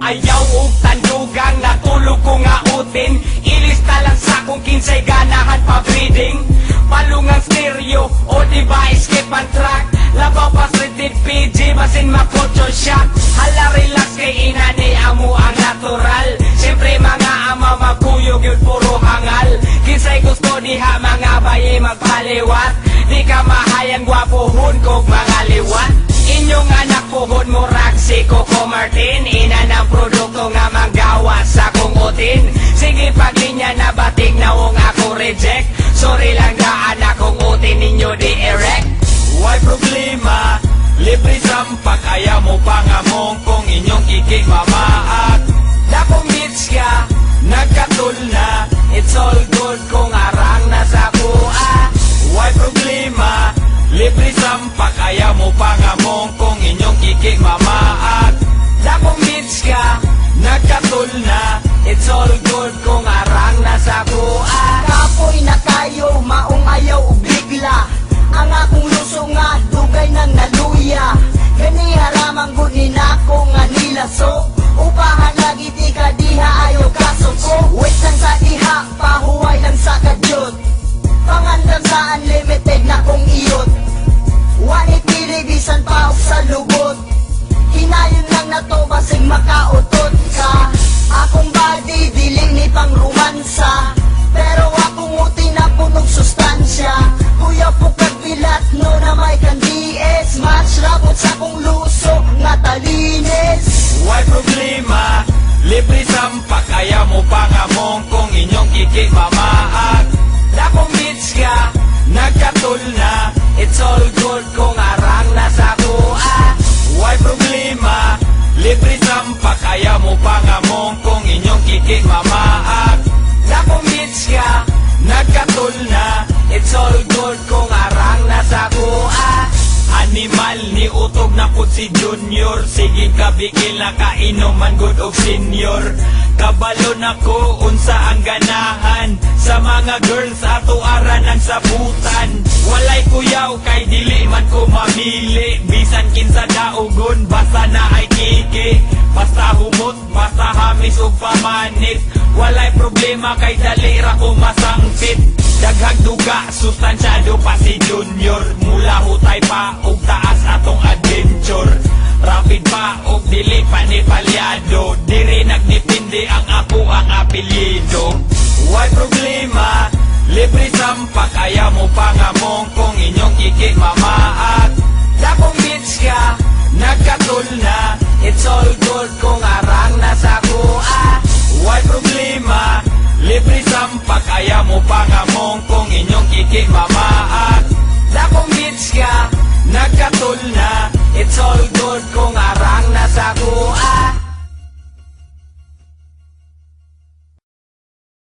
ayaw og tandugang natulog ko nga utin. Ilista lang sa kung kinsay ganahan pa breeding. Palungang stereo o device skip ang track. Labaw pa rated PG basin ma-culture shock. Hala relax kay inani amo ang natural. Siyempre mga ama magkuyog yun puro hangal. Kinsay gusto diha mga bayi magpaliwat. Di ka mahayang gwapohon kog mga liwat. Inyong anak puhon mo si Coco Martin. Ina ng produkto nga manggawa sa kong utin. Sige paglinya na bating naong ako reject. Sorry lang daan akong utin ninyo di erect. Why problema? Libre sampak ayaw mo pangamong kung inyong kikik mamaak. Dakong bitch ka, Nagkatul na, it's all good kung arang nasa kuha. why problema? Libre sampak ayaw mo pangamong kung inyong kikik mamaak. Dakong bitch ka, Nagkatul na, it's all good kung arang nasa kuha. Kapoy na kayo, maong ayaw ug bigla. Ang akong luso nga, dugay nang naluya. Gani haramang gunin ako nga nilaso. Upahan lagi di ka diha ayaw kasuko. Wait lang sa diha, pahuway lang sa kadyot. Pangandam sa unlimited na kong iyot. Wanit pilibisan pa og sa lubot. Hinayon lang na to basig makautot ka. Akong body dili ni pang romansa. Pero akong uti na punog sustansya. Kuya po kagbilat no na may kandies. Match rabot sa kong luso nga talines. why problema? Libre sampak ayaw mo pangamong kung inyong kikik mamaak. Dakong bitch ka, Nagkatul na, it's all good kung arang nasa kuha. why problema? Libre sampak ayaw mo pangamong kung inyong kikik mamaak. Dakong bitch ka, Nagkatul na, it's all good kung arang nasa kuha. animal ni utog na pud si Junior. Sige kabigil na kainuman good og senior. Kabalon ako unsa ang ganahan sa mga girls ato aran ang sabutan. Walay kuyaw kay dili man ko mamili. Bisan kinsa daugon basta na ay kiki. Basta humot, basta hamis ug pamanit. Walay problema kay dali ra ko masangpit. Daghag duga, sustansyado pa si Junior. Mula hutay pa og taas atong adventure. Rapid pa og dili pa ni palyado. Diri nagdepende ang ako ang apelyido. Why problema? Libre sampak ayaw mo pangamong